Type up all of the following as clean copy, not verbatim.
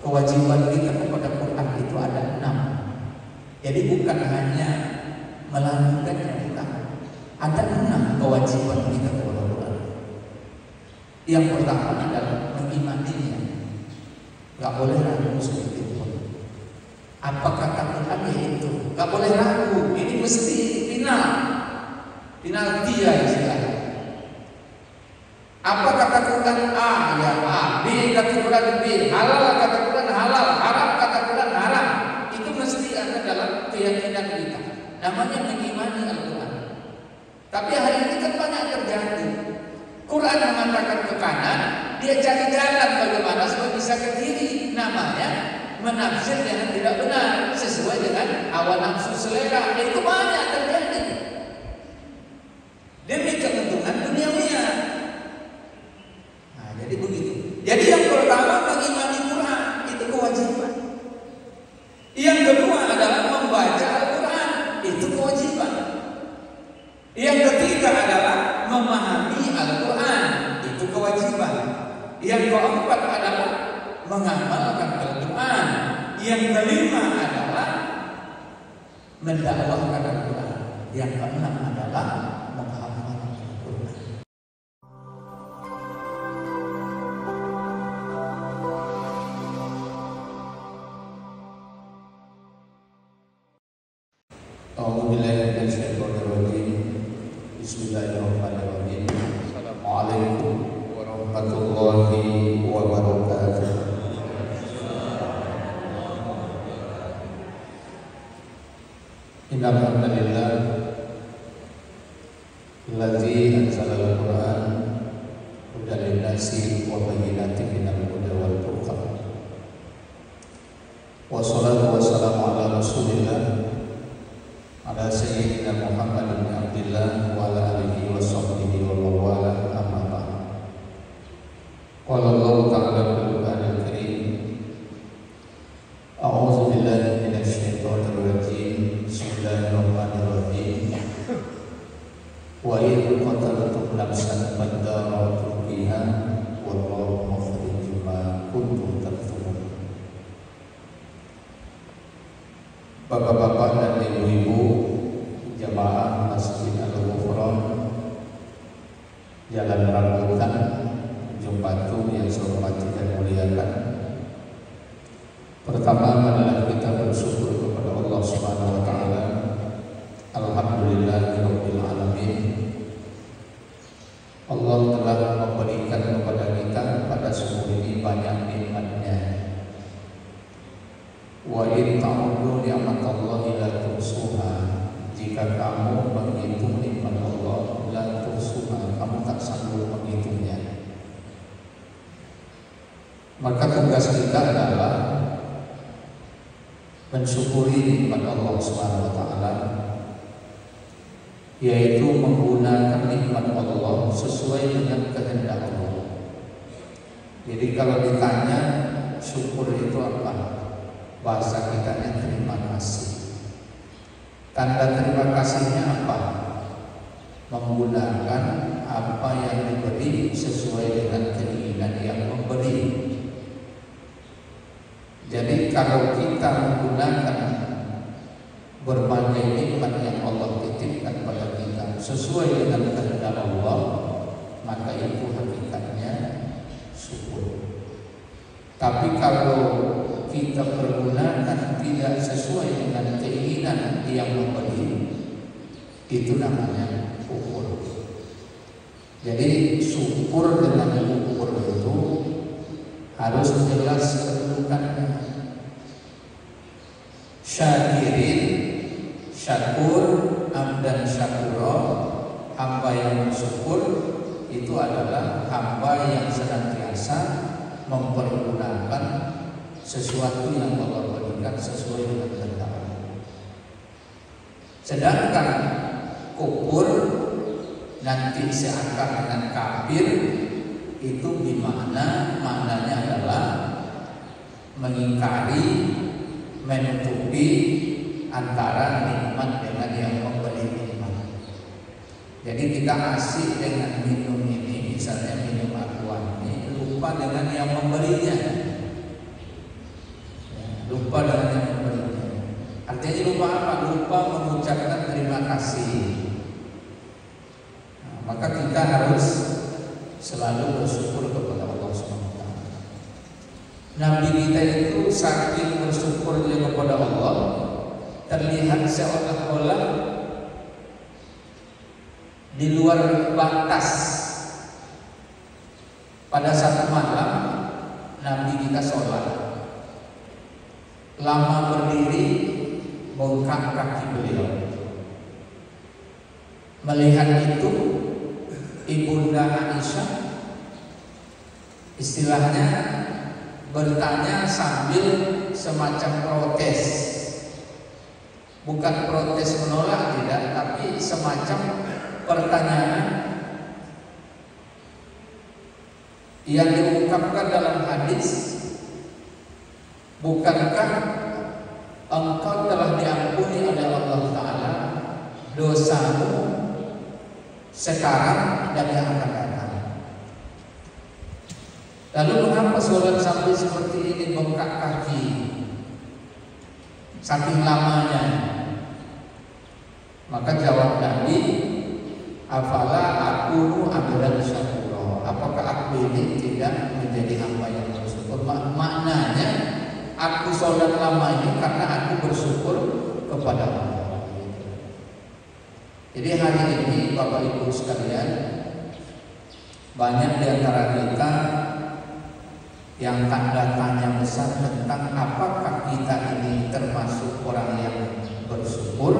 kewajiban kita kepada Quran itu ada 6. Jadi bukan hanya melakukannya, bukan. Ada 6 kewajiban kita kepada Quran. Yang pertama adalah mengimaninya. Gak boleh ragu sedikit pun. Apa kata Quran itu? Gak boleh ragu. Ini mesti final. Penalti ya istilahnya. Apa kata Quran A ya A, B kata Quran B, halal kata Quran halal, haram kata Quran haram. Itu mesti ada dalam keyakinan kita. Namanya mengimani Al-Quran. Tapi hari ini kan banyak terjadi. Quran mengatakan ke kanan, dia cari jalan bagaimana supaya bisa ke kiri. Namanya menafsir yang tidak benar sesuai dengan hawa nafsu selera. Itu banyak terjadi demi keuntungan duniawinya. Nah, jadi begitu. Jadi yang pertama mengimani Quran itu kewajiban. Yang kedua adalah membaca Al-Quran, itu kewajiban. Yang ketiga adalah memahami Al-Quran, itu kewajiban. Yang keempat adalah mengamalkan Al-Quran. Yang kelima adalah mendakwahkan Al-Quran. Yang keenam adalah menghafal Al-Quran. Bismillahirrahmanirrahim. Assalamualaikum warahmatullahi wabarakatuh. Innal hamdalillah allazi anzala al-Qur'an hudan lin-nasi wa bayyinatin minal huda wal furqan. Wassalatu wassalamu ala Rasulillah ala sayyidina Muhammad bin Abdillah wa ala alihi wa sahbihi wa mawala amma ba'd. Qala Allah ta'ala fil Qur'anil Karim, a'udzu billahi minasy syaithanir rajim. Bismillahirrahmanirrahim. Wa idh qataltum nafsan fadara'tum fiha wallahu mukhrijum ma kuntum taktumun. Bapak-bapak dan ibu-ibu jamaah Masjid Al-Ghufran Jalan Rambutan, Jumbatu yang saya hormati dan muliakan. Pertama adalah kita bersyukur kepada Allah Subhanahu wa taala. Alhamdulillahirabbil alamin. Allah telah memberikan kepada kita pada subuh ini banyak nikmat-Nya. Wa in ta'uddu ni'matallahi la tuhsuha. Jika kamu menghitung nikmat Allah, la tuhsuha, kamu tak sanggup menghitungnya. Maka tugas kita adalah mensyukuri nikmat Allah Subhanahu wa taala, yaitu menggunakan nikmat Allah sesuai dengan kehendak Allah. Jadi kalau ditanya syukur itu apa? Bahasa kitanya terima kasih. Tanda terima kasihnya apa? Menggunakan apa yang diberi sesuai dengan keinginan yang memberi. Jadi kalau kita menggunakan berbagai nikmat yang Allah titipkan pada kita sesuai dengan kehendak Allah, maka itu hakikatnya syukur. Tapi kalau kita pergunakan tidak sesuai dengan keinginan yang memberi, itu namanya kufur. Jadi syukur dengan kufur itu harus jelas kedudukannya. Syakirin, syakur, abdan syakuro, hamba yang bersyukur itu adalah hamba yang senantiasa mempergunakan sesuatu yang Allah berikan sesuai dengan kehendak Allah. Sedangkan kufur nanti seakan dengan kafir itu maknanya adalah mengingkari, menutupi antara nikmat dengan yang memberi nikmat. Jadi kita asik dengan minum ini, misalnya minum aqua ini, lupa dengan yang memberinya. lupa dengan yang memberinya. Artinya lupa apa? Lupa mengucapkan terima kasih. Maka kita harus selalu bersyukur kepada Allah SWT. Nabi kita itu saking bersyukurnya kepada Allah, terlihat seolah-olah di luar batas. Pada satu malam Nabi kita sholat, lama berdiri, bongkar kaki beliau. Melihat itu, Ibunda Aisyah istilahnya bertanya sambil semacam protes. Bukan protes menolak, tidak, tapi semacam pertanyaan yang diungkapkan dalam hadis, bukankah engkau telah diampuni oleh Allah Ta'ala dosamu sekarang dan yang akan datang? Lalu mengapa sholat sampai seperti ini, bengkak kaki saking lamanya? Maka jawab Nabi, afala aku abdan syakura, apakah aku ini tidak menjadi hamba yang bersyukur? Maknanya aku sholat lama ini karena aku bersyukur kepada Allah. Jadi hari ini Bapak Ibu sekalian, banyak di antara kita yang tanda tanya besar tentang apakah kita ini termasuk orang yang bersyukur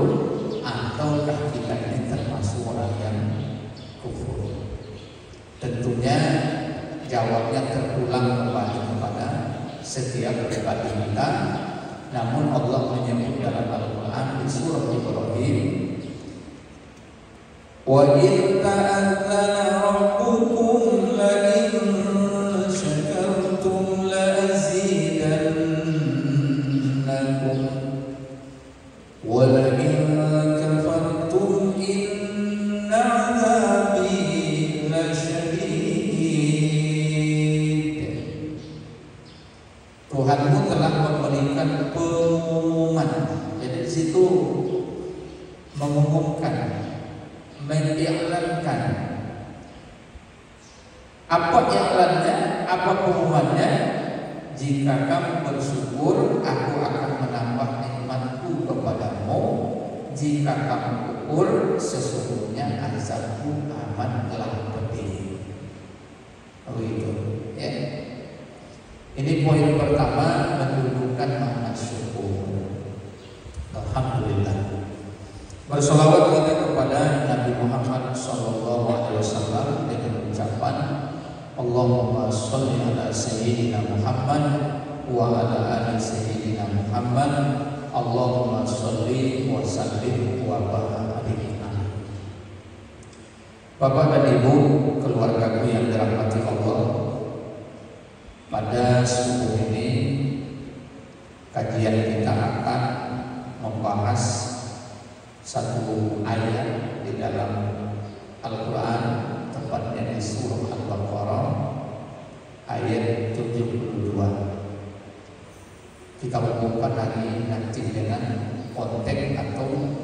ataukah kita ini termasuk orang yang kufur. Tentunya jawabnya terulang kembali kepada setiap pribadi kita. Namun Allah menyebut dalam Al-Quran di surah Ibrahim, wa idh ta'adzana rabbukum la in syakartum la azidannakum wa la in kafartum inna 'adzabi lasyadid. Tuhanmu telah memberikan pengumuman. Jadi di situ mengumumkan, mengiklankan. Apa iklannya? Apa pengumumannya? Jika kamu bersyukur, aku akan menambah nikmatku kepadamu. Jika kamu kufur, sesungguhnya azabku amatlah pedih. Begitu, ya. Ini poin pertama, menunjukkan makna syukur. Alhamdulillah. Bersolawat kita kepada Nabi Muhammad SAW dengan ucapan Allahumma sholli ala sayyidina Muhammad wa ala ali sayyidina Muhammad. Allahumma sholli wa sallim wa barik. Bapak dan Ibu, keluargaku yang dirahmati Allah, pada subuh ini kajian kita akan membahas satu ayat di dalam Al-Quran, tepatnya di surah Al-Baqarah ayat 72. Kita umumkan lagi nanti dengan konteks atau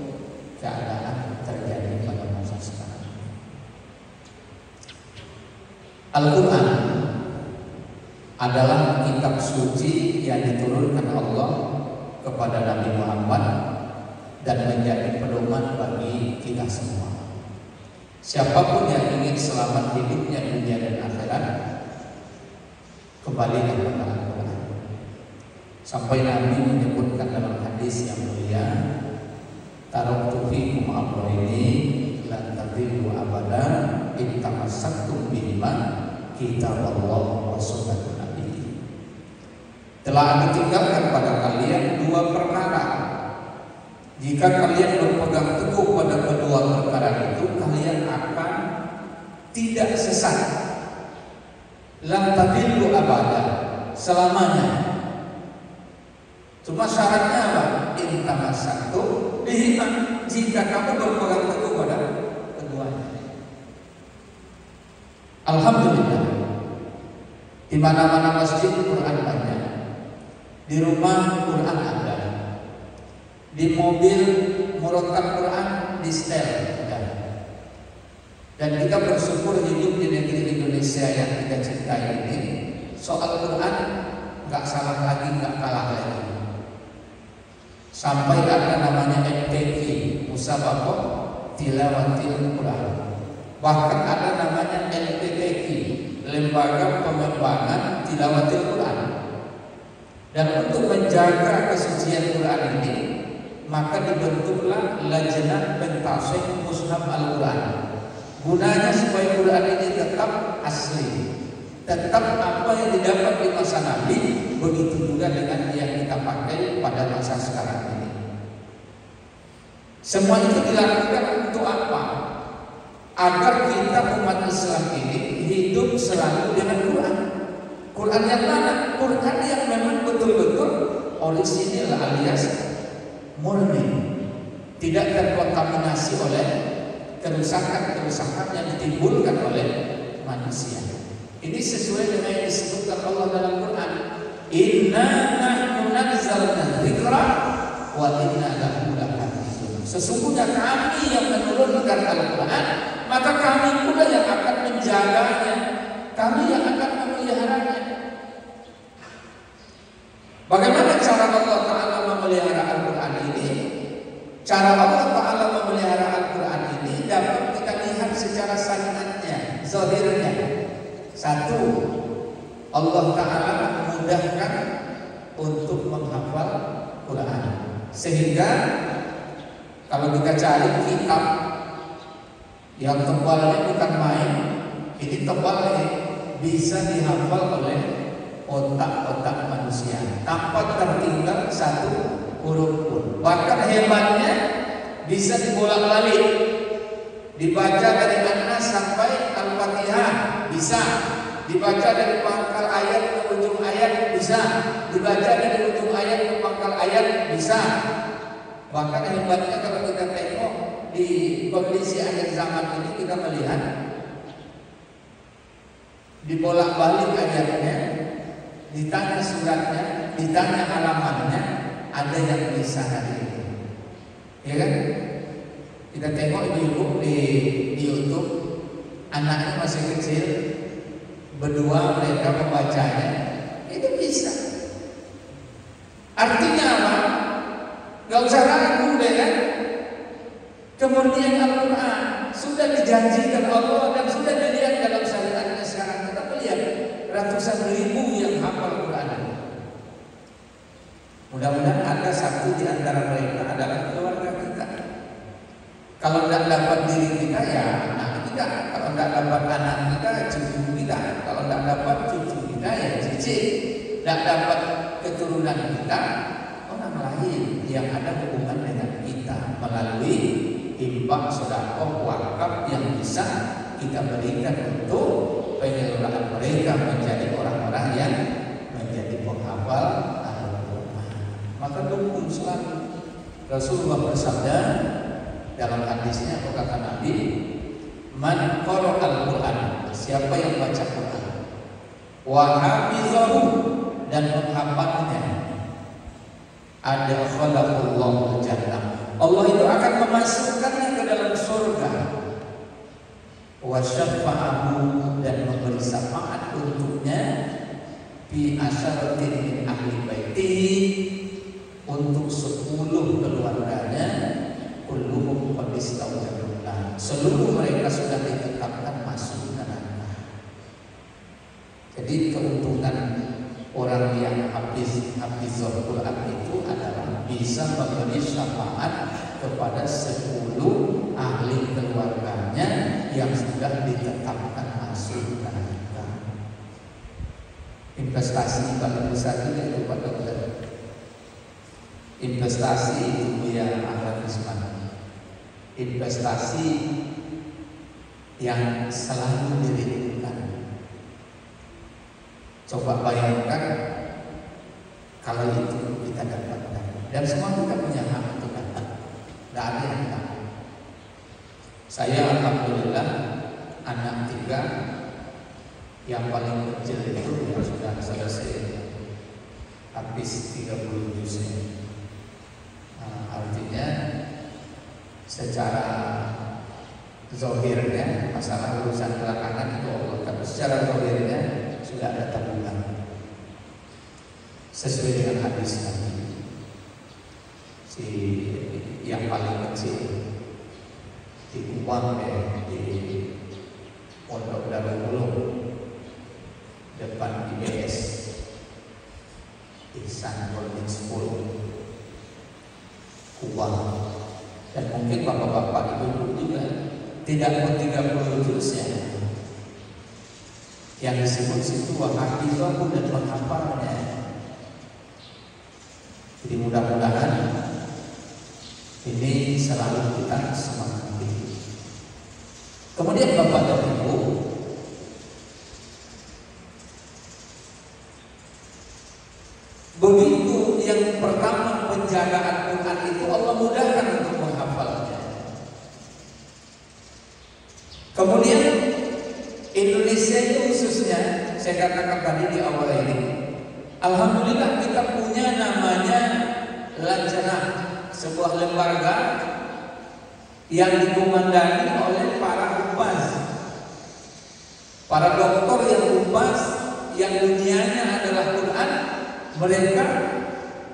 keadaan terjadi pada masa sekarang. Al-Quran adalah kitab suci yang diturunkan Allah kepada Nabi Muhammad dan menjadi pedoman bagi kita semua. Siapapun yang ingin selamat hidupnya dunia dan akhirat, kembali kepada Al-Quran. Sampai Nabi menyebutkan dalam hadis yang mulia, taraktu fikum amrayni lan tadillu abada in tamassaktum bihima kitabullah wa sunnatun nabi. Telah aku tinggalkan pada kalian dua perkara. Jika kalian berpegang teguh pada kedua perkara itu, kalian akan tidak sesat. Lam tadillu abada, selamanya. Cuma syaratnya apa? In tamassaktum bihima, jika kamu berpegang teguh pada keduanya. Alhamdulillah, di mana-mana masjid Quran banyak. Di rumah Quran ada, di mobil murotal Quran di setel ada. Dan kita bersyukur hidup di negeri Indonesia yang kita cintai ini, soal Quran nggak salah lagi, nggak kalah lagi. Sampai ada namanya MTQ, Musabaqah Tilawatil Quran. Bahkan ada namanya LPTQ, Lembaga Pengembangan Tilawatil Quran. Dan untuk menjaga kesucian Quran ini, maka dibentuklah Lajnah Pentasih Mushaf Al-Quran. Gunanya supaya Quran ini tetap asli, tetap apa yang didapat di masa Nabi, begitu juga dengan yang kita pakai pada masa sekarang ini. Semua itu dilakukan untuk apa? Agar kita umat Islam ini hidup selalu dengan Quran. Quran yang mana? Quran yang memang betul-betul orisinil alias murni, tidak terkontaminasi oleh kerusakan-kerusakan yang ditimbulkan oleh manusia. Ini sesuai dengan yang disebutkan Allah dalam Quran. Inna nahnu nazzalna dzikra wa inna lahu lahafizun. Sesungguhnya kami yang menurunkan Al-Quran, maka kami pula yang akan menjaganya, kami yang akan memeliharanya. Bagaimana cara Allah Ta'ala memelihara Al-Quran ini? Cara Allah Ta'ala memelihara Al-Quran ini dapat kita lihat secara sanadnya, zahirnya. Satu, Allah Ta'ala memudahkan untuk menghafal Quran, sehingga kalau kita cari kitab yang tebalnya bukan main, ini tebalnya bisa dihafal oleh otak-otak manusia tanpa tertinggal satu huruf pun. Bahkan hebatnya bisa dibolak-balik, dibaca dari An-Nas sampai Al-Fatihah bisa, dibaca dari pangkal ayat ke ujung ayat bisa, dibaca dari ujung ayat ke pangkal ayat bisa. Bahkan hebatnya kalau kita tengok di kondisi akhir zaman ini, kita melihat dibolak-balik ayatnya, ditanya suratnya, ditanya halamannya, ada yang bisa hari ini, ya kan? Kita tengok ibu di YouTube, anaknya masih kecil, berdua mereka membacanya, itu bisa. Artinya apa? Gak usah ragu deh kan? Kemudian Al-Quran sudah dijanjikan Allah dan sudah dilihat dalam syariatnya sekarang. Kita melihat ratusan ribu yang hafal Quran. Mudah-mudahan ada satu di antara mereka adalah keluarga kita. Kalau tidak dapat diri kita, ya anak kita. Kalau tidak dapat anak kita, cucu kita. Kalau tidak dapat cucu kita, ya cicit. Tidak dapat keturunan kita, orang lain yang ada hubungan dengan kita melalui infak, sedekah, wakaf yang bisa kita berikan untuk penyeluruhan mereka menjadi orang-orang yang menjadi penghafal Al-Quran. Maka dukung selalu. Rasulullah bersabda dalam hadisnya, apa kata Nabi? Man qara al-Quran, siapa yang baca Quran, wa hafizahu, dan menghafalnya, ada khalaqallahu jannah, Allah itu akan memasukkannya ke dalam surga, wa syafa'ahu, dan memberi syafaat untuknya, fi asyaratin min ahli baitihi, untuk 10 keluarganya, kulluhum qad istawjabullah, seluruh mereka sudah ditetapkan masuk neraka. Jadi keuntungan orang yang hafizul Quran itu adalah bisa memberi syafaat kepada 10 ahli keluarganya yang sudah ditetapkan masuk neraka. Investasi paling besar itu Pak Dokter. Investasi itu yang akan disebut investasi yang selalu dirindukan. Coba bayangkan kalau itu kita dapatkan, dan semua kita punya hak untuk dapat. Tidak ada yang tak. Saya alhamdulillah anak 3, yang paling kecil itu yang sudah selesai habis 30 juznya. Artinya secara zahirnya masalah urusan belakangan itu Allah, tapi secara zahirnya sudah ada tabungan sesuai dengan hadis Nabi. Si yang paling kecil di Kupang di Pondok Darul Ulum depan IBS Ihsan Boarding School Kupang, dan mungkin bapak-bapak ibu juga tidak mau 30 juz ya. Yang disebut situ wahafidhahu dan menghafalnya. Jadi mudah-mudahan ini selalu kita semangati. Kemudian Bapak dan Ibu, begitu yang pertama penjagaan Quran itu Allah mudahkan untuk menghafalnya. Kemudian Indonesia itu khususnya, saya katakan tadi di awal ini, alhamdulillah kita punya namanya Lajnah, sebuah lembaga yang dikomandani oleh para huffaz, para doktor yang huffaz, yang dunianya adalah Quran. Mereka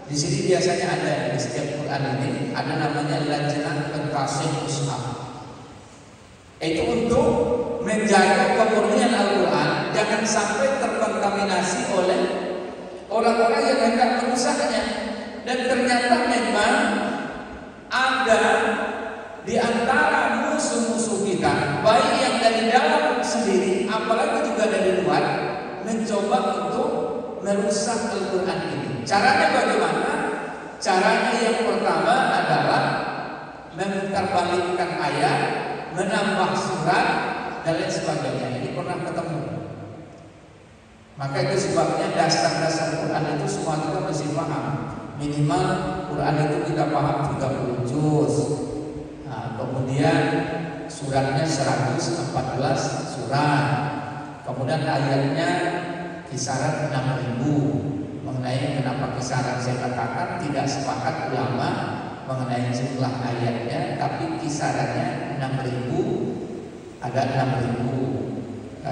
di sini biasanya ada di setiap Quran ini ada namanya Lajnah Pentasih Mushaf. Itu untuk menjaga kemurnian Al-Quran jangan sampai terkontaminasi oleh orang-orang yang hendak merusaknya. Dan ternyata memang ada di antara musuh-musuh kita, baik yang dari dalam sendiri, apalagi juga dari luar, mencoba untuk merusak Al-Quran ini. Caranya bagaimana? Caranya yang pertama adalah memutarbalikkan ayat, menambah surat, dan lain sebagainya. Ini pernah ketemu. Maka itu sebabnya dasar-dasar Quran itu semua kita mesti paham. Minimal Quran itu kita paham 30 juz. Nah, kemudian suratnya 114 surat. Kemudian ayatnya kisaran 6.000. Mengenai kenapa kisaran saya katakan tidak sepakat ulama mengenai jumlah ayatnya, tapi kisarannya 6.000. Ada 6.326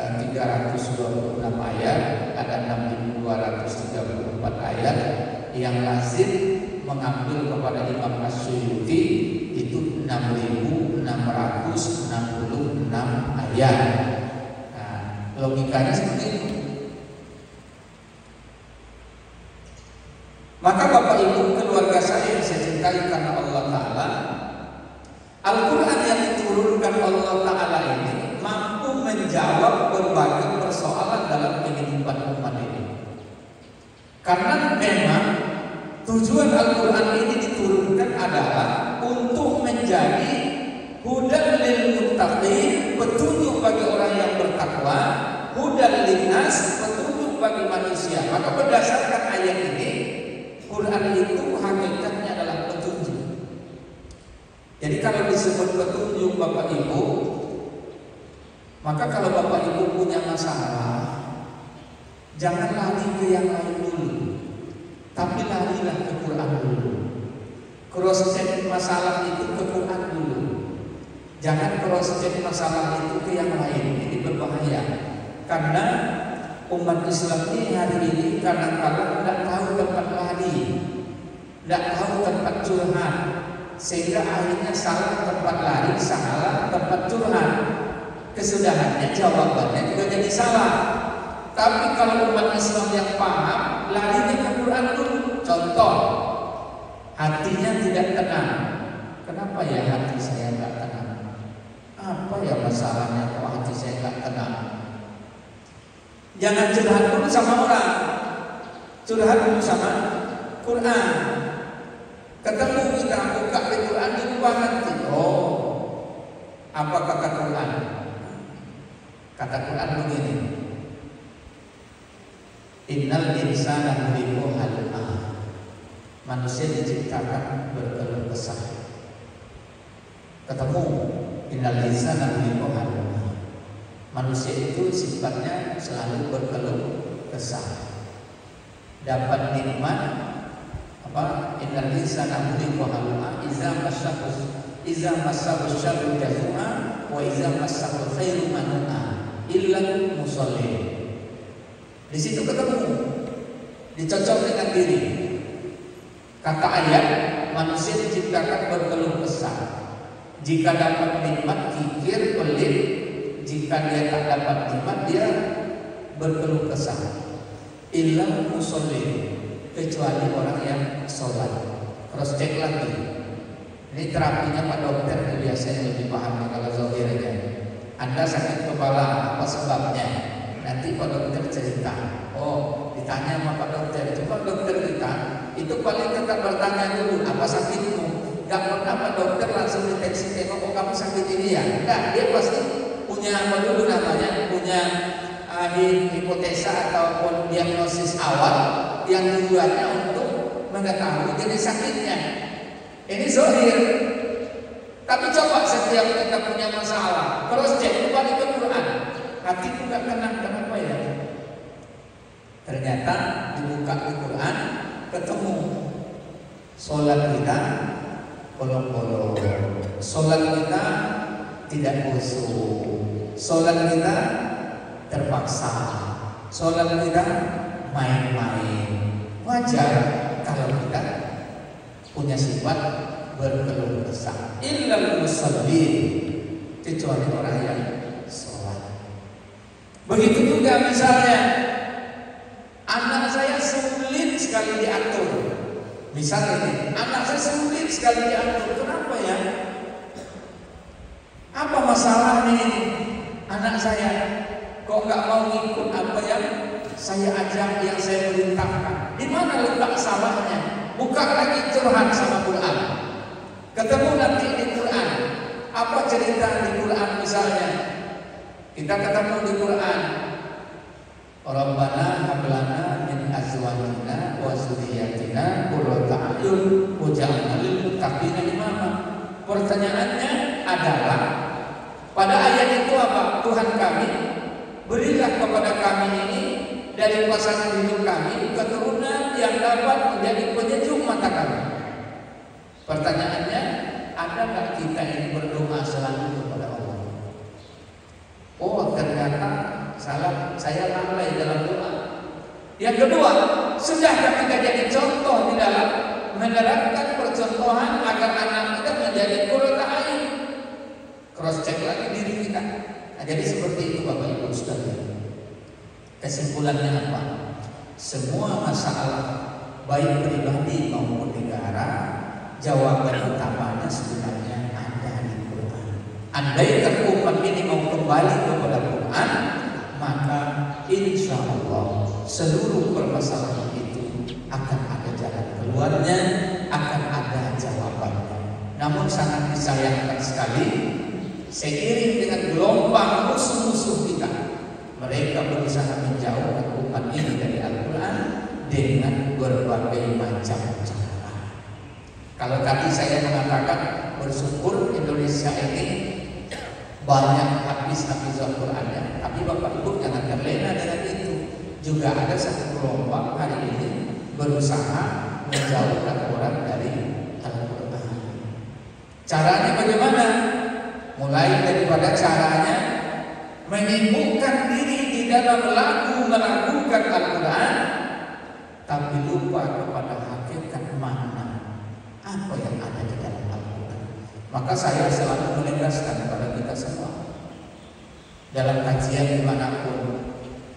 ayat, ada 6.234 ayat. Yang lazim mengambil kepada Imam As-Suyuti itu 6.666 ayat. Nah, logikanya seperti itu. Maka Bapak Ibu, keluarga saya yang saya cintai karena Allah Ta'ala, Al-Quran yang diturunkan Allah Ta'ala ini mampu menjawab berbagai persoalan dalam kehidupan umat ini. Karena memang tujuan Al-Quran ini diturunkan adalah untuk menjadi hudan lil muttaqin, petunjuk bagi orang yang bertakwa, hudan linnas, petunjuk bagi manusia. Maka berdasarkan ayat ini, Quran itu hakikatnya adalah petunjuk. Jadi kalau disebut petunjuk Bapak Ibu, maka kalau Bapak Ibu punya masalah, jangan lari ke yang lain dulu, tapi larilah ke Quran dulu. Cross check masalah itu ke Quran dulu. Jangan cross check masalah itu ke yang lain. Ini berbahaya. Karena umat Islam ini hari ini kadang-kadang tidak tahu tempat lari, tidak tahu tempat curhat, sehingga akhirnya salah tempat lari, salah tempat curhat. Kesudahannya jawabannya juga jadi salah. Tapi kalau umat Islam yang paham, larinya ke Quran dulu. Contoh, hatinya tidak tenang. Kenapa ya hati saya nggak tenang? Apa ya masalahnya kok hati saya nggak tenang? Jangan curhat dulu sama orang, curhat dulu sama Quran. Ketemu kita buka di Quran di luar nanti. Oh, apa kata Quran? Kata Quran begini. Innal insana khuliqa halu'a. Manusia diciptakan berkeluh kesah. Ketemu innal insana khuliqa halu'a. Manusia itu sifatnya selalu berkeluh kesah. dapat nikmat apa? Innal insana khuliqa halu'a iza massahu syarru jazua wa iza massahu khairu manu'a illa musallin. Di situ ketemu, dicocok dengan diri. Kata ayat, manusia diciptakan berkeluh kesah. Jika dapat nikmat kikir, pelit. Jika dia tak dapat nikmat, dia berkeluh kesah. Illa musallin, kecuali orang yang sholat. Cross check lagi. Ini terapinya Pak Dokter biasanya lebih paham kalau zahirnya. Anda sakit kepala, apa sebabnya? Nanti Pak Dokter cerita. Oh, ditanya sama Pak Dokter. Coba dokter kita itu paling tetap bertanya dulu, apa sakitmu? Gak pernah Pak Dokter langsung deteksi tengok, oh kamu sakit ini ya. Enggak, dia pasti punya apa dulu namanya, punya hipotesa ataupun diagnosis awal yang tujuannya untuk mengetahui jenis sakitnya. Ini zahir. Tapi coba setiap kita punya masalah, cross check kembali ke Quran. Hati juga tenang, kenapa ya? Ternyata dibuka di Quran, ketemu sholat kita bolong-bolong, sholat kita tidak khusyuk, sholat kita terpaksa, sholat kita main-main. Wajar kalau kita punya sifat berkeluh kesah. Illal musallin, kecuali orang yang sholat. Begitu juga misalnya anak saya sulit sekali diatur. Misalnya ini, anak saya sulit sekali diatur. Kenapa ya? Apa masalahnya ini? Anak saya kok nggak mau ngikut apa yang saya ajak, yang saya perintahkan? Di mana letak salahnya? Buka lagi curhat sama Quran. Ketemu nanti di Quran. Apa cerita di Quran misalnya? Kita ketemu di Quran. Rabbana hab lana min azwajina wa dzurriyyatina qurrata a'yun waj'alna lil muttaqina imama. Pertanyaannya adalah pada ayat itu apa? Tuhan kami, berilah kepada kami ini dari pasangan hidup kami keturunan yang dapat menjadi penyejuk mata kami. Pertanyaannya, ada nggak kita ini berdoa selalu kepada Allah? Oh, ternyata saya lalai dalam doa. Yang kedua, sudahkah kita jadi contoh di dalam menerapkan percontohan agar anak kita menjadi qurrata a'yun? Cross check lagi diri kita. Nah, jadi seperti itu Bapak Ibu sekalian. Kesimpulannya apa? Semua masalah baik pribadi maupun negara, jawaban utamanya sebenarnya ada di Quran. Andai umat ini mau kembali kepada Quran, maka insya Allah seluruh permasalahan itu akan ada jalan keluarnya, akan ada jawabannya. Namun sangat disayangkan sekali, seiring dengan gelombang musuh-musuh kita, mereka berusaha menjauhkan umat ini dari Al-Quran dengan berbagai macam cara. Kalau tadi saya mengatakan bersyukur Indonesia ini banyak habis-habis Al-Qurannya, tapi Bapak Ibu jangan terlena dengan itu. Juga ada satu kelompok hari ini berusaha menjauhkan orang dari Al-Quran. Caranya bagaimana? Mulai daripada caranya menyibukkan diri di dalam lagu melakukan Al-Quran, tapi lupa kepada hakikat makna apa yang ada di dalam Al-Quran. Maka saya selalu menegaskan kepada kita semua dalam kajian dimanapun,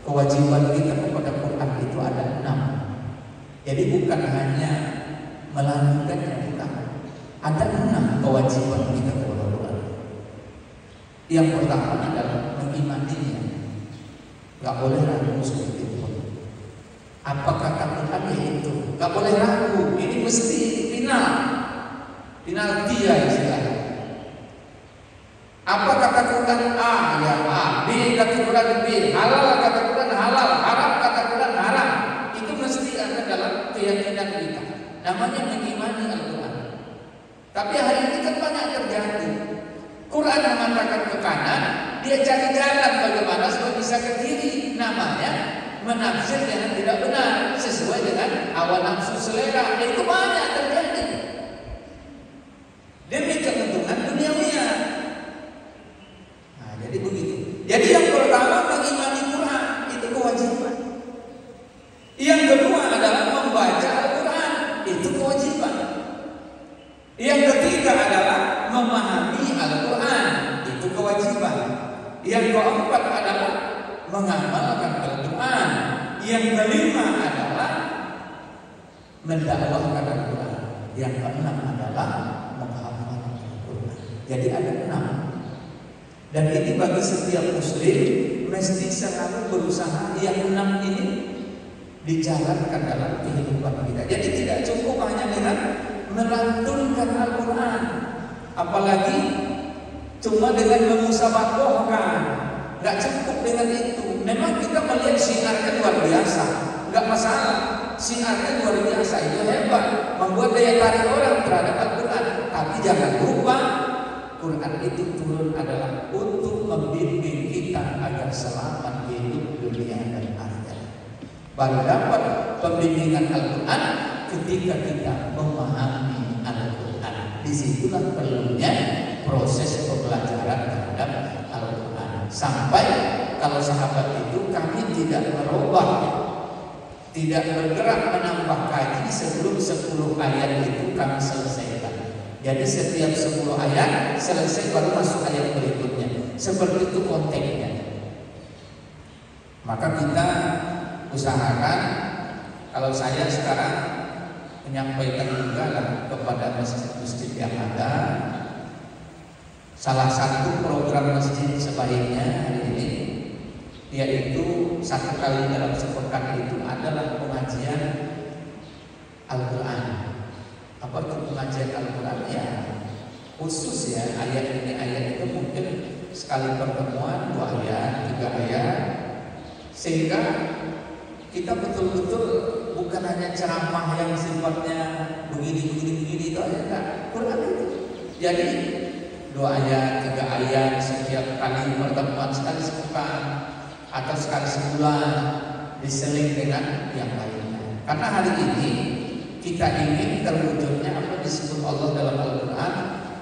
kewajiban kita kepada Quran itu ada 6. Jadi bukan hanya melakukannya, bukan. Ada 6 kewajiban kita kepada Quran. Yang pertama adalah mengimaninya. Gak boleh ragu sedikit pun. Apa kata Quran itu? Gak boleh ragu. Ini mesti final. Final dia istilahnya. Apa kata Quran A ya A, B kata Quran B, halal kata Quran halal, haram kata Quran haram. Itu mesti ada dalam keyakinan kita. Namanya mengimani Al-Quran. Tapi hari ini kan banyak terjadi. Quran mengatakan ke kanan, dia cari jalan bagaimana supaya bisa ke kiri. Namanya menafsir dengan tidak benar sesuai dengan hawa nafsu selera. Itu banyak terjadi demi keuntungan duniawinya. Nah, jadi begitu. Jadi yang pertama mengimani Quran itu kewajiban. Yang kedua adalah membaca Al-Quran, itu kewajiban. Yang ketiga adalah memahami Al-Quran, itu kewajiban. Yang keempat adalah mengamalkan Al-Quran. Yang kelima adalah mendakwahkan Al-Quran. Yang keenam adalah menghafal Al-Quran. Jadi ada 6. Dan ini bagi setiap muslim mesti selalu berusaha yang 6 ini dijalankan dalam kehidupan kita. Jadi tidak cukup hanya dengan melantunkan Al-Quran, apalagi cuma dengan memusabakohkan, nggak cukup dengan itu. Memang kita melihat syiarnya luar biasa, nggak masalah. Syiarnya luar biasa, itu hebat, membuat daya tarik orang terhadap Al-Quran. Tapi jangan lupa, Quran itu turun adalah untuk membimbing kita agar selamat hidup dunia dan akhirat. Baru dapat pembimbingan Al-Quran ketika kita memahami Al-Quran. Disitulah perlunya proses pembelajaran terhadap Al-Quran. Sampai kalau sahabat itu kami tidak merubah, tidak bergerak menambah kaji sebelum 10 ayat itu kami selesaikan. Jadi setiap 10 ayat selesai baru masuk ayat berikutnya. Seperti itu konteksnya. Maka kita usahakan, kalau saya sekarang menyampaikan juga lah kepada masjid-masjid yang ada, salah satu program masjid sebaiknya hari ini yaitu 1 kali dalam sepekan itu adalah pengajian Al-Quran. Apa itu pengajian Al-Quran? Ya khusus ya, ayat ini ayat itu mungkin sekali pertemuan 2 ayat, 3 ayat, sehingga kita betul-betul bukan hanya ceramah yang sifatnya begini itu aja, enggak. Quran itu jadi 2 ayat, 3 ayat setiap kali pertemuan, sekali sepekan atau sekali sebulan, diseling dengan yang lainnya. Karena hari ini kita ingin terwujudnya apa disebut Allah dalam Al-Quran,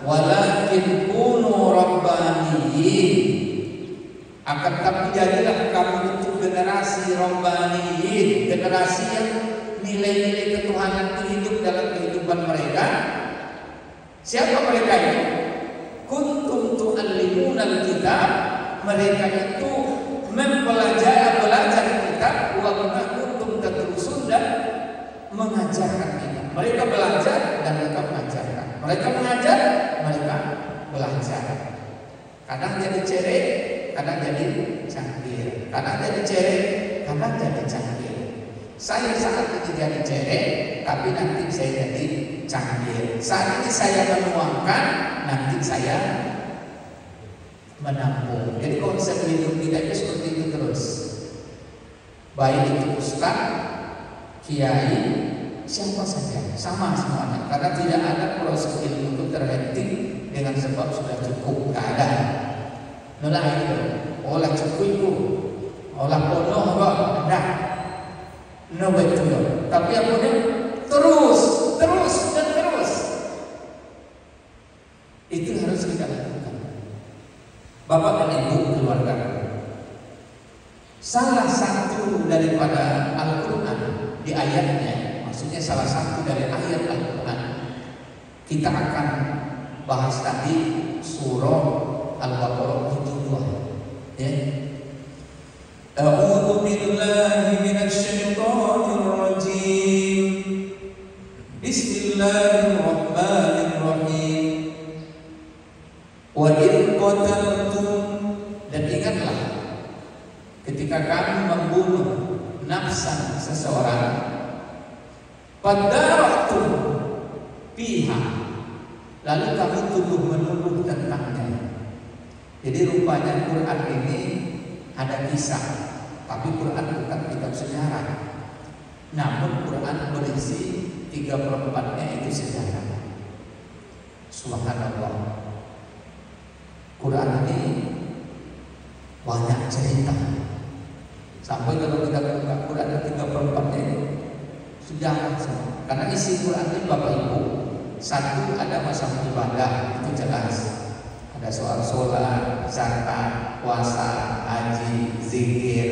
walakin kunu rabbaniyin, akan tapi jadilah kamu itu generasi rabbaniyin, generasi yang nilai-nilai ketuhanan itu hidup dalam kehidupan mereka. Siapa mereka itu? Kuntum tu'allimunal kitab, mereka itu belajar kitab, wa kuntum tadrusun, dan mengajarkan kita. Mereka belajar dan mereka mengajarkan. Mereka mengajar, mereka belajar. Kadang jadi cerek, kadang jadi cangkir. Kadang jadi cerek, kadang jadi cangkir. Saya saat ini jadi cerek, tapi nanti saya jadi cangkir. Saat ini saya menuangkan, nanti saya menampung. Jadi konsep hidup kita itu seperti itu terus. Baik itu ustaz, kiai, siapa saja, sama semuanya. Karena tidak ada proses ilmu itu terhenti dengan sebab sudah cukup, tidak ada. Nolah itu, olah cukup itu, olah penuh kok, tidak. No betul. Tapi apa dia? Terus dan terus. Itu harus kita lakukan. Bapak dan Ibu keluarga, salah satu daripada Al-Quran di ayatnya, maksudnya salah satu dari ayat Al-Quran, kita akan bahas tadi surah Al-Baqarah 72. Ya. A'udzu billahi minasy syaithanir rajim. Bismillahirrahmanirrahim. Wa in qataltum, dan ingatlah ketika kami membunuh nafsan seseorang, fadara'tum fiha, lalu kami tuduh-menuduh tentangnya. Jadi rupanya Quran ini ada kisah, tapi Quran bukan kitab sejarah. Namun Quran berisi 3/4-nya itu sejarah. Subhanallah. Quran ini banyak cerita. Sampai kalau kita buka Quran ada 34-nya itu sejarah semua. Karena isi Quran ini Bapak Ibu, satu ada masalah ibadah, itu jelas. Ada soal sholat, zakat, puasa, haji, zikir,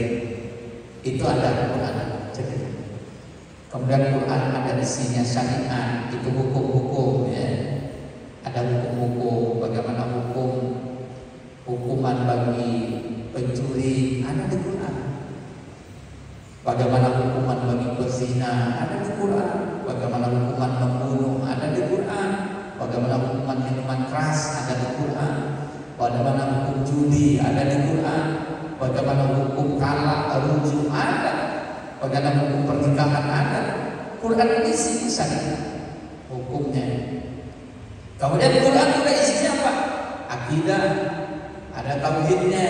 itu ada Quran cerita. Kemudian Quran ada isinya syariat, itu hukum-hukum ya. Ada hukum-hukum, bagaimana hukuman bagi pencuri, ada di Quran. Bagaimana hukuman bagi berzina, ada di Quran. Bagaimana hukuman membunuh, ada di Quran. Bagaimana hukuman minuman keras, ada di Quran. Bagaimana hukum judi, ada di Quran. Bagaimana hukum talak, rujuk, ada. Bagaimana hukum pernikahan, ada. Quran isi syariat hukumnya. Kemudian Quran juga isinya apa? Akidah, ada tauhidnya.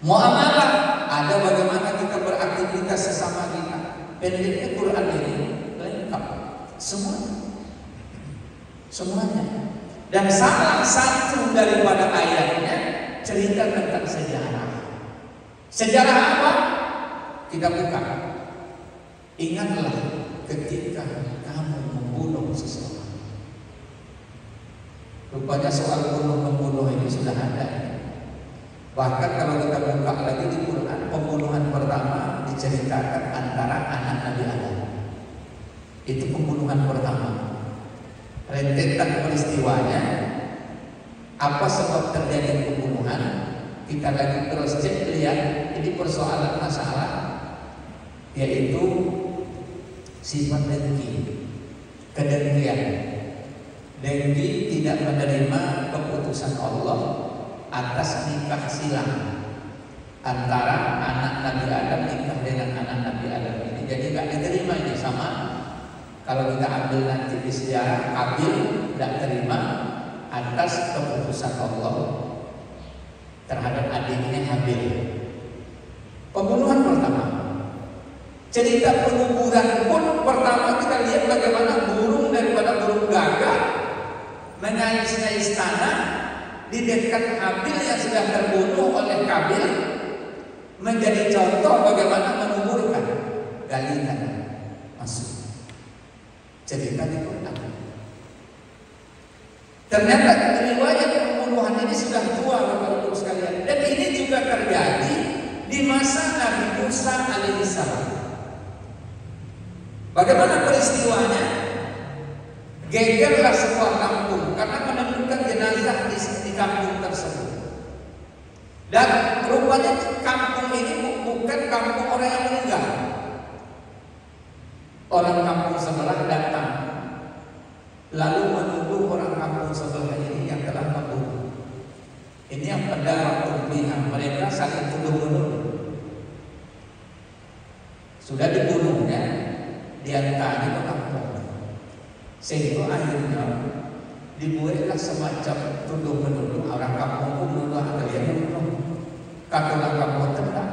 Muamalah, ada bagaimana kita beraktivitas sesama kita. Pendeknya Quran ini lengkap semuanya. Dan salah satu daripada ayatnya cerita tentang sejarah. Sejarah apa? Kita buka. Ingatlah ketika kamu membunuh seseorang. Rupanya soal bunuh-membunuh ini sudah ada. Bahkan kalau kita buka lagi di Quran, pembunuhan pertama diceritakan antara anak Nabi Adam. Itu pembunuhan pertama. Rentetan peristiwanya, apa sebab terjadi pembunuhan? Kita lagi terus cek, lihat ini persoalan masalah, yaitu sifat dengki, kedengkian. Dengki tidak menerima keputusan Allah atas nikah silang antara anak Nabi Adam nikah dengan anak Nabi Adam ini. Jadi nggak diterima ini. Sama kalau kita ambil nanti di sejarah, Habil tidak terima atas keputusan Allah terhadap adiknya Habil. Pembunuhan pertama. Cerita penguburan pun pertama kita lihat bagaimana burung daripada burung gagak mengais-ngais tanah di dekat Habil yang sudah terbunuh oleh Kabil, menjadi contoh bagaimana menguburkan. Galikan masuk cerita di Quran. Ternyata riwayat pembunuhan ini sudah tua Bapak Ibu sekalian, dan ini juga terjadi di masa Nabi Musa alaihissalam. Bagaimana peristiwanya? Gegerlah sebuah kampung karena menemukan jenazah di kampung tersebut. Dan rupanya kampung ini bukan kampung orang yang meninggal. Orang kampung sebelah datang, lalu menuduh orang kampung sebelah ini yang telah membunuh. Ini yang pendapat pihak mereka saling tuduh-menuduh. Sudah dibunuhnya, diantaranya ke kampung. Sehingga akhirnya dibuatlah semacam tuduh-menuduh. Orang kampung pun menuduh kalian membunuh. Katalah kamu tendang.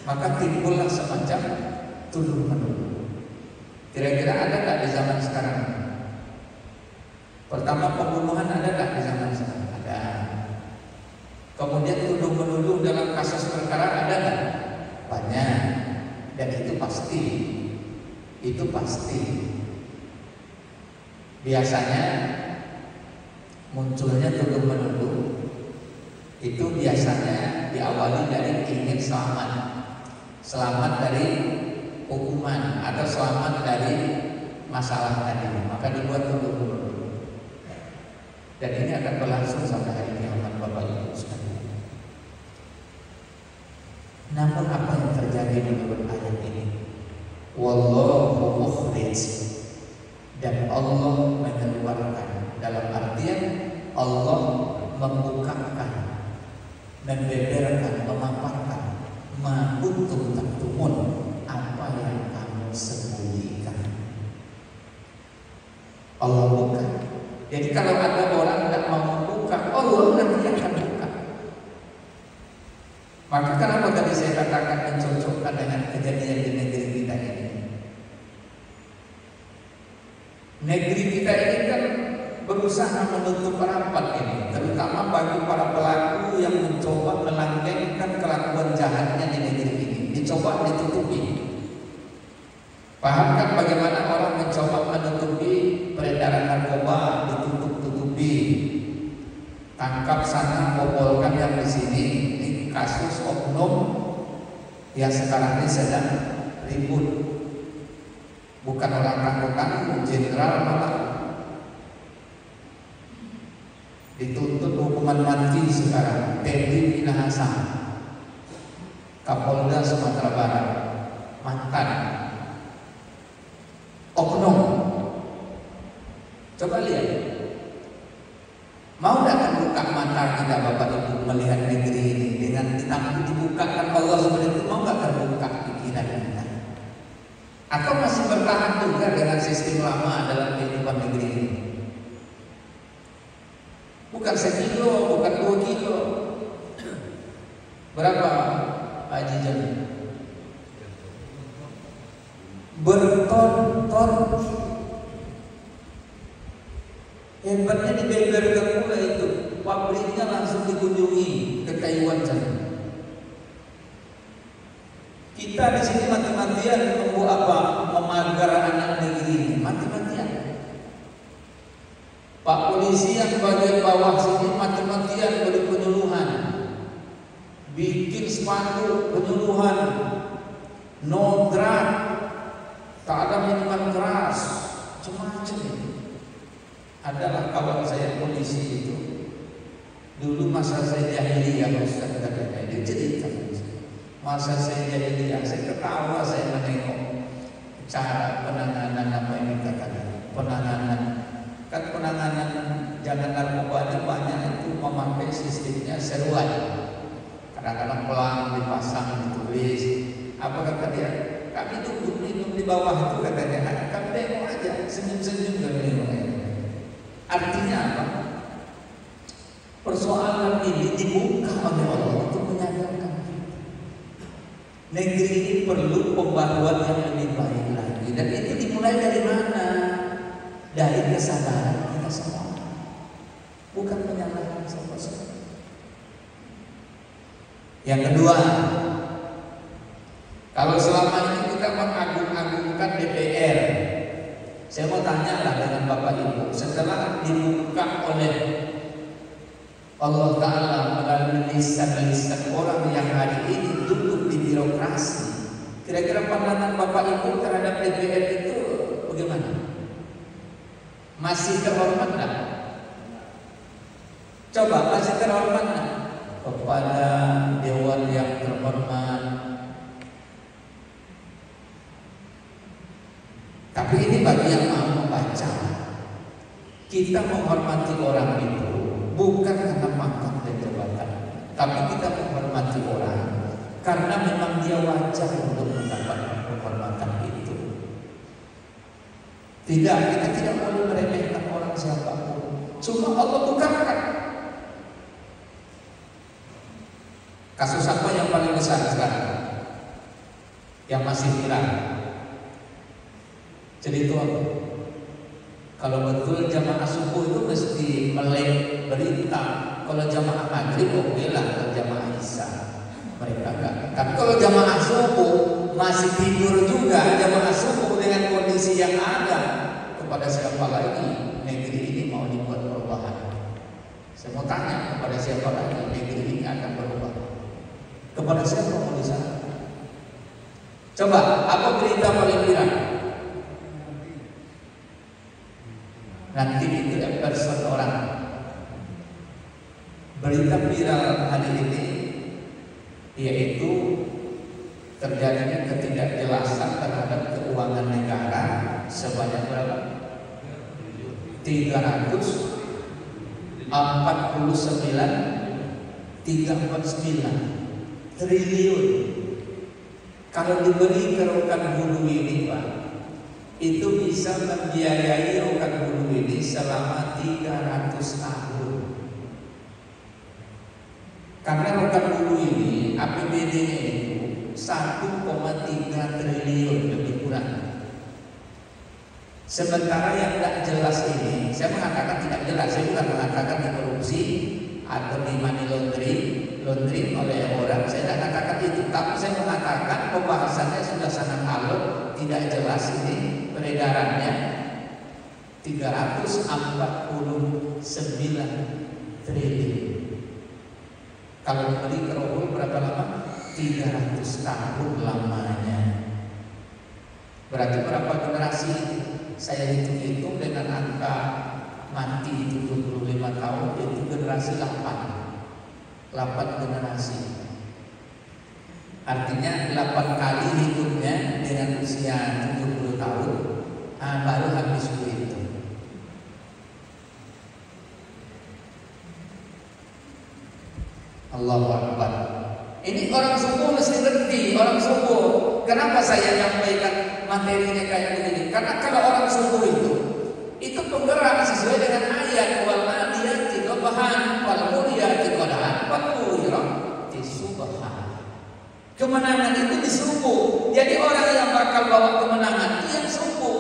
Maka timbullah semacam tuduh-menuduh. Kira-kira ada tak di zaman sekarang? Pertama, pembunuhan ada tak di zaman sekarang? Ada. Kemudian tuduh-menuduh dalam kasus perkara ada tak? Banyak. Dan itu pasti. Itu pasti. Biasanya munculnya tuduh-menuduh itu biasanya diawali dari ingin selamat dari hukuman atau selamat dari masalah tadi, maka dibuat tuduh-menuduh. Dan ini akan berlangsung sampai hari kiamat Bapak Ibu sekalian. Namun apa yang terjadi menurut ayat ini? Wallahu mukhrij, dan Allah mengeluarkan, dalam artian Allah membukakan, membeberkan, memaparkan ma kuntum taktumun, apa yang kamu sembunyikan. Allah buka. Jadi kalau ada orang tidak mau membuka, Allah nanti akan buka. Maka kenapa tadi saya katakan mencocokkan dengan kejadian di negeri kita ini? Negeri kita ini kan berusaha menutup rapat ini, terutama bagi para pelaku yang mencoba melanggengkan kelakuan jahatnya di negeri ini, dicoba ditutupi. Pahamkan bagaimana orang mencoba menutupi peredaran narkoba, ditutup-tutupi. Tangkap sana, bobolkan yang di sini. Ini kasus oknum yang sekarang ini sedang ribut. Bukan orang tanggung-tanggung, jenderal malah dituntut hukuman mati sekarang. Teddy Minahasa, Kapolda Sumatera Barat, mantan oknum. Coba lihat, mau datang buka mata kita Bapak Ibu melihat negeri ini dengan dibukakan Allah seperti itu, mau nggak terbuka pikiran kita? Atau masih bertahan juga dengan sistem lama dalam kehidupan negeri ini? Bukan 1 kilo, bukan 2 kilo. Berapa Pak Haji Jami? Berton-ton. Hebatnya di Beber Gapula itu, pabriknya langsung dikunjungi ke Taiwan sana. Kita di sini mati-matian menunggu apa? Memagar anak negeri ini, mati-matian. Pak polisi yang bagian bawah sini mati-matian beri penyuluhan, bikin spanduk penyuluhan, no drug, tak ada minuman keras, macam-macam ini. Adalah kawan saya polisi itu, dulu masa saya jahiliyah, Ustaz katanya, dia cerita masa saya jahiliyah, saya ketawa, saya menengok cara penanganan apa yang dikatakan, penanganan jangan narkobanya banyak itu memakai sistemnya seruan. Kadang-kadang pelang dipasang ditulis. Apa kata dia? Kami duduk minum di bawah itu katanya. Kami tengok aja, senyum-senyum dan minum. Artinya apa? Persoalan ini dibuka oleh Allah untuk menyadarkan kita. Negeri ini perlu pembaruan yang lebih baik lagi. Dan itu dimulai dari mana? Dari kesadaran kita semua. Bukan menyalahkan siapa-siapa. Yang kedua, kalau selama ini kita mengagung-agungkan DPR, saya mau tanya lah dengan Bapak Ibu, setelah dibuka oleh Allah Ta'ala melalui lisan-lisan orang yang hari ini duduk di birokrasi, kira-kira pandangan Bapak Ibu terhadap DPR itu bagaimana? Masih terhormat tak? Coba, masih terhormat tak? Kepada Dewan yang terhormat. Tapi ini bagi yang mau membaca, kita menghormati orang itu bukan karena pangkat dan jabatan, tapi kita menghormati orang karena memang dia wajar untuk mendapatkan penghormatan itu. Tidak, kita tidak boleh meremehkan orang siapapun. Cuma Allah bukakan. Kasus apa yang paling besar sekarang? Yang masih viral? Jadi itu apa? Kalau betul jamaah subuh itu mesti melek berita. Kalau jamaah maghrib oke lah, kalau jamaah isya mereka enggak. Tapi kalau jamaah subuh masih tidur juga, jamaah subuh dengan kondisi yang ada, kepada siapa lagi negeri ini mau dibuat perubahan? Saya mau tanya kepada siapa lagi negeri ini akan berubah? Kepada siapa mau disana? Coba, apa berita paling viral? Nanti itu person orang. Berita viral hari ini yaitu terjadinya ketidakjelasan terhadap keuangan negara sebanyak berapa? 349 triliun. Kalau diberi ke Rokan Hulu ini Pak, itu bisa membiayai Rokan Hulu ini selama 300 tahun. Karena Rokan Hulu ini APBD-nya itu 1,3 triliun lebih kurang. Sementara yang tidak jelas ini, saya mengatakan tidak jelas, saya bukan mengatakan dikorupsi atau di money laundering oleh orang, saya tidak katakan itu, tapi saya mengatakan pembahasannya sudah sangat alot, tidak jelas ini peredarannya 349 triliun. Kalau beli kerobol berapa lama? 300 tahun lamanya. Berarti berapa generasi itu? Saya hitung-hitung dengan angka mati 75 tahun, itu generasi 8 generasi. Artinya 8 kali hidupnya dengan usia 70 tahun, baru habis itu. Allahu Akbar. Ini orang subuh mesti ngerti, orang subuh. Kenapa saya nyampaikan materinya kayak begini? Karena kalau orang subuh itu penggerak sesuai dengan ayat wal adiyati dhabahan wal muriyati qadahan wal mughirati subhan. Kemenangan itu di subuh. Jadi orang yang bakal bawa kemenangan itu yang subuh.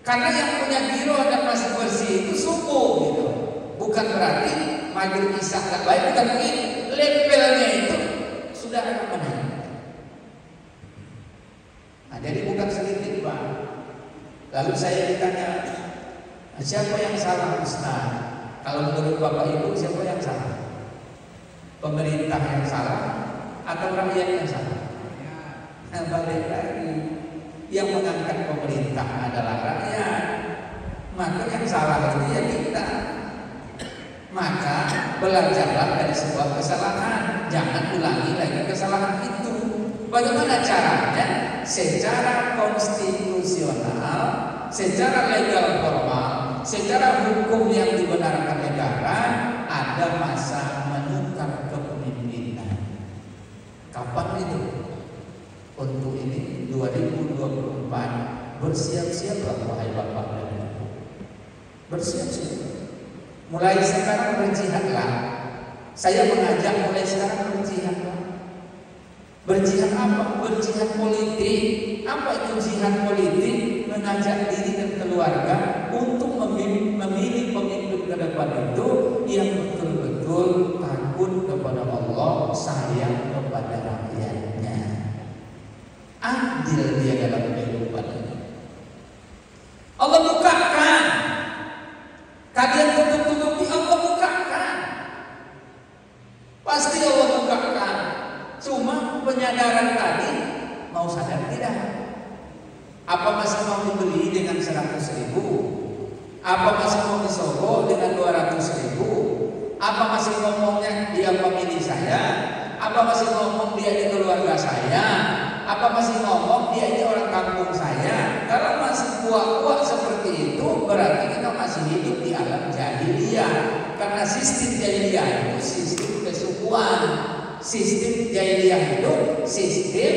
Karena yang punya giroh dan masih bersih itu subuh gitu. Bukan berarti maghrib isya gak baik, bukan begitu. Levelnya itu sudah ada menang. Nah, jadi bukan sedikit Pak. Lalu saya ditanya, siapa yang salah Ustaz? Kalau menurut Bapak Ibu siapa yang salah? Pemerintah yang salah atau rakyat yang salah? Nah, balik lagi, yang mengangkat pemerintah adalah rakyat. Maka yang salah itu ya kita. Maka belajarlah dari sebuah kesalahan, jangan ulangi lagi kesalahan itu. Bagaimana caranya? Secara konstitusional, secara legal formal, secara hukum yang dibenarkan negara, ada masa menukar kepemimpinan. Kapan itu? Untuk ini 2024. Bersiap-siaplah wahai Bapak dan Ibu. Bersiap-siap. Mulai sekarang berjihadlah. Saya mengajak mulai sekarang berjihadlah. Berjihad apa? Berjihad politik. Apa itu jihad politik? Mengajak diri dan keluarga untuk memilih pemimpin ke depan itu yang betul-betul takut kepada Allah, sayang kepada rakyatnya, adil dia dalam kehidupan ini. Allah bukakan. Kalian tutup-tutupi, Allah bukakan. Pasti Allah bukakan. Cuma penyadaran tadi mau sadar tidak? Apa masih mau dibeli dengan 100.000? Apa masih mau disogok dengan 200.000? Apa masih ngomongnya dia pemilih saya? Apa masih ngomong dia di keluarga saya? Apa masih ngomong dia ini orang kampung saya? Kalau masih kuat-kuat seperti itu, berarti kita masih hidup di alam jahiliyah. Karena sistem jahiliyah itu sistem kesukuan. Sistem jahiliyah itu sistem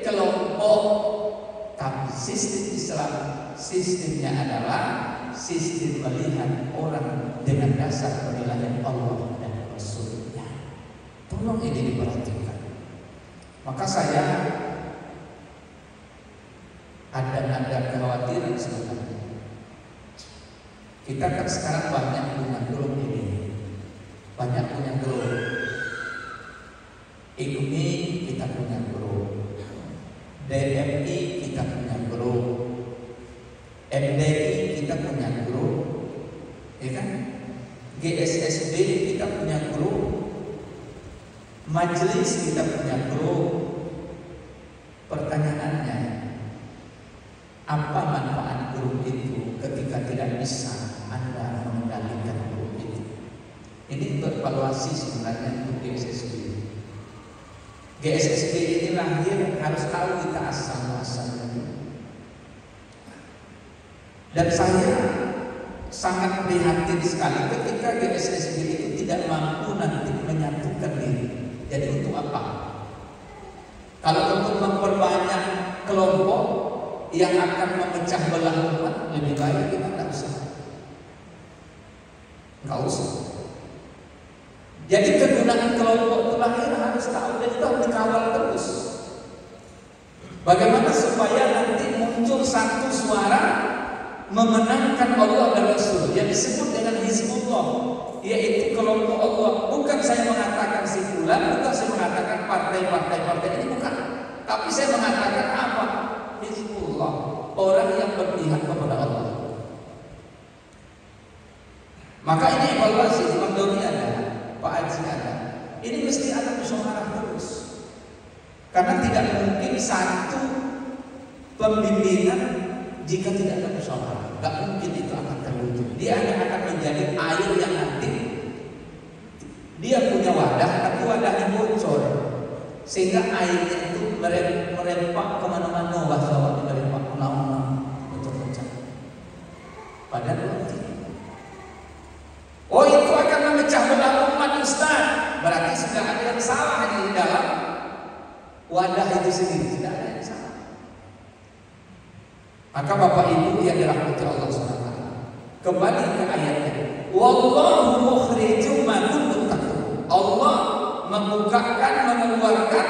kelompok. Tapi sistem Islam, sistemnya adalah sistem melihat orang dengan dasar penilaian Allah dan Rasulnya. Tolong ini diperhatikan. Maka saya ada kekhawatiran sebenarnya. Kita kan sekarang banyak punya grup ini, banyak punya grup. IKMI kita punya grup, DMI kita punya grup, MDI kita punya grup, ya kan? GSSB kita punya grup, majelis kita punya grup. Pertanyaannya, apa manfaat grup itu ketika tidak bisa Anda mengendalikan grup itu? Ini untuk evaluasi sebenarnya untuk GSSB. GSSB ini lahir harus tahu kita asal-muasalnya. Dan saya sangat prihatin sekali ketika GSSB itu tidak mampu nanti menyatukan diri. Jadi untuk apa? Kalau untuk memperbanyak kelompok yang akan memecah belah umat, lebih baik kita tidak usah. Nggak usah. Jadi kegunaan kelompok itu lahir harus tahu dan itu harus dikawal terus. Bagaimana supaya nanti muncul satu suara memenangkan Allah dan Rasul yang disebut dengan Hizbullah, yaitu kelompok Allah. Bukan saya mengatakan si fulan, bukan saya mengatakan partai ini, bukan. Tapi saya mengatakan apa? Hizbullah, orang yang berpihak kepada Allah. Maka ini evaluasi, Bang Doni ada, Pak Haji ada. Ini mesti ada musyawarah terus. Karena tidak mungkin satu pembimbingan jika tidak ada musyawarah. Gak mungkin itu akan terwujud. Dia hanya akan menjadi air yang nanti dia punya wadah, tapi wadahnya bocor, sehingga airnya itu merempak kemana-mana, bahasa merempak kemana-mana, bocor-bocor. Padahal tidak. Oh, itu akan memecah belah umat, Ustaz. Berarti sudah ada yang salah di dalam wadah itu sendiri, tidak ada yang salah. Maka Bapak Ibu yang dirahmati Allah SWT, kembali ke ayatnya. Wallahu mukhrijum ma kuntum taktumun. Allah membukakan, mengeluarkan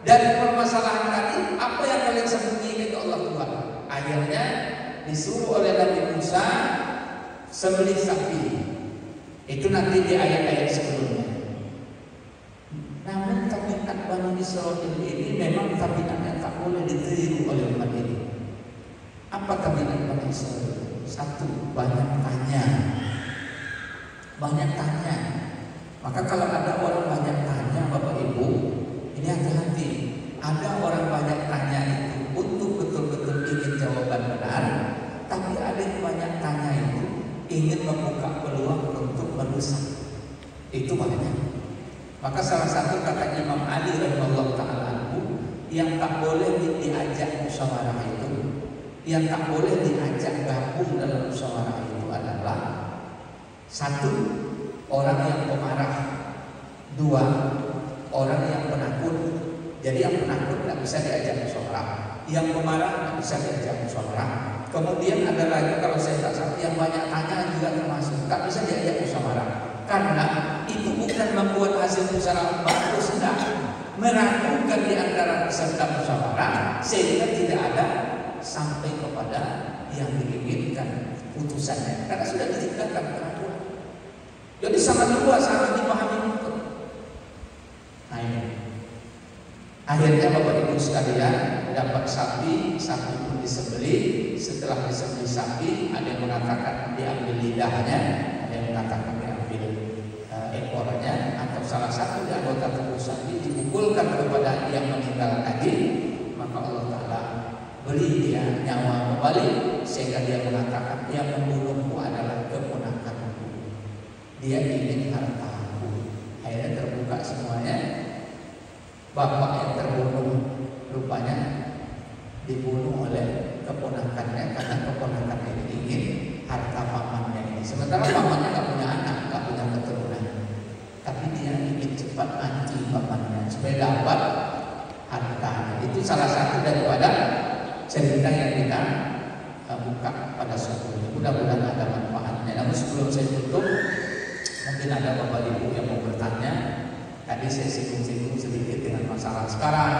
dari permasalahan tadi apa yang kalian sembunyikan itu Allah Tuhan. Akhirnya disuruh oleh Nabi Musa sembelih sapi. Itu nanti di ayat-ayat sebelumnya. Namun tabiat Bani Israil ini memang tabiat yang tak boleh ditiru oleh umat ini. Apa tabiat Bani Israil? Satu, banyak tanya. Banyak tanya. Maka kalau ada orang banyak tanya, Bapak Ibu, ini hati-hati. Ada orang banyak tanya itu untuk betul-betul ingin jawaban benar, tapi ada yang banyak tanya itu ingin membuka peluang untuk merusak. Itu banyak. Maka salah satu kata Imam Ali radhiyallahu ta'ala anhu, yang tak boleh diajak musyawarah itu, yang tak boleh diajak gabung dalam musyawarah itu adalah satu, orang yang pemarah. Dua, orang yang penakut. Jadi yang penakut tidak bisa diajak musyawarah, yang pemarah tidak bisa diajak musyawarah. Kemudian ada lagi, kalau saya tak salah, yang banyak tanya juga termasuk, tak bisa diajak musyawarah. Karena itu bukan membuat hasil musyawarah bagus, tidak, meragukan di antara peserta musyawarah sehingga tidak ada sampai kepada yang diinginkan putusannya, karena sudah diciptakan keraguan. Jadi sangat luas, harus dipahami betul. Nah ini akhirnya Bapak Ibu sekalian dapat sapi pun disembelih. Setelah disembelih sapi, ada yang mengatakan diambil lidahnya, ada yang mengatakan diambil ekornya, atau salah satu di anggota tubuh sapi dipukulkan kepada yang meninggal tadi. Maka Allah Ta'ala beri dia nyawa kembali, sehingga dia mengatakan yang membunuhku adalah keponakanku, dia ingin hartaku. Akhirnya terbuka semuanya. Bapak yang terbunuh rupanya dibunuh oleh keponakannya, karena keponakannya ini ingin harta pamannya ini. Sementara pamannya nggak punya anak, nggak punya keturunan, tapi dia ingin cepat mati pamannya supaya dapat hartanya. Itu salah satu daripada cerita yang kita buka pada sebelumnya. Mudah-mudahan ada manfaatnya. Namun sebelum saya tutup, mungkin ada Bapak Ibu yang mau bertanya. Tadi saya singgung-singgung sedikit dengan masalah sekarang,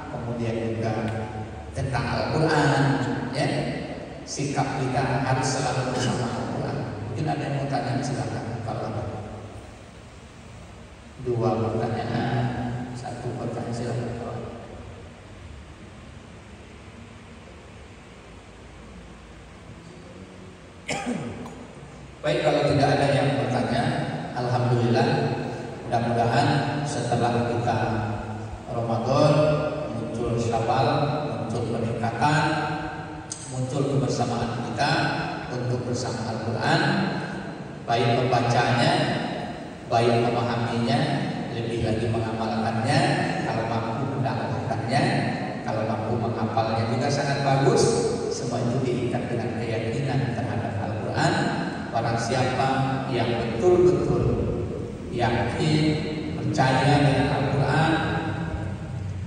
kemudian juga tentang Al-Quran, ya, sikap kita harus selalu bersama Al-Quran. Mungkin ada yang mau tanya, silakan. Kalau ada dua pertanyaan, satu pertanyaan, silakan. Baik, kalau tidak ada yang bertanya, alhamdulillah. Mudah-mudahan setelah kita Ramadan muncul syawal, muncul peningkatan, muncul kebersamaan kita untuk bersama Al-Quran, baik membacanya, baik memahaminya, lebih lagi mengamalkannya. Kalau mampu mendakwahkannya, kalau mampu menghafalnya juga sangat bagus. Semua itu diikat dengan keyakinan terhadap Al-Quran. Barang siapa yang betul-betul yakin, percaya dengan Al-Quran,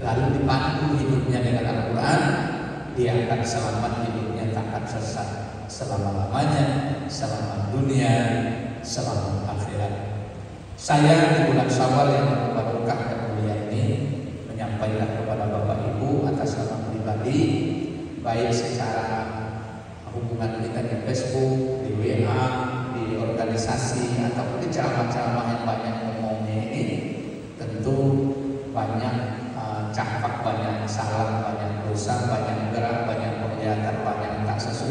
lalu dipandu hidupnya dengan Al-Quran, dia akan selamat hidupnya, tak akan sesat selama-lamanya, selamat dunia, selamat akhirat. Saya di bulan Syawal yang berbarokah dan mulia ini menyampaikan kepada Bapak Ibu atas nama pribadi, baik secara hubungan kita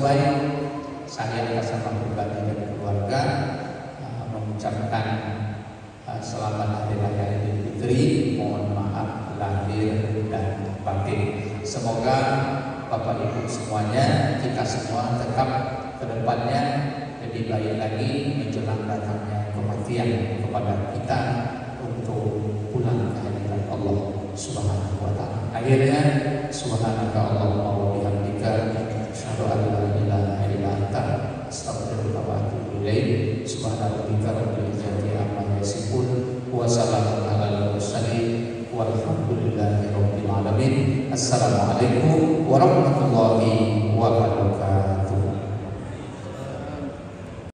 terbaik. Saya atas nama pribadi dan keluarga mengucapkan selamat Hari Raya Idul Fitri. Mohon maaf lahir dan batin. Semoga Bapak Ibu semuanya, kita semua tetap kedepannya lebih baik lagi menjelang datangnya kematian kepada kita untuk pulang ke hadirat Allah Subhanahu wa taala. Akhirnya subhanaka Allahumma wa bihamdika asyhadu an la ilaha illa anta astaghfiruka wa atubu ilaik. Subhana rabbika rabbil izzati amma yasifun wa salamun alal mursalin walhamdulillahi rabbil alamin. Assalamualaikum warahmatullahi wabarakatuh.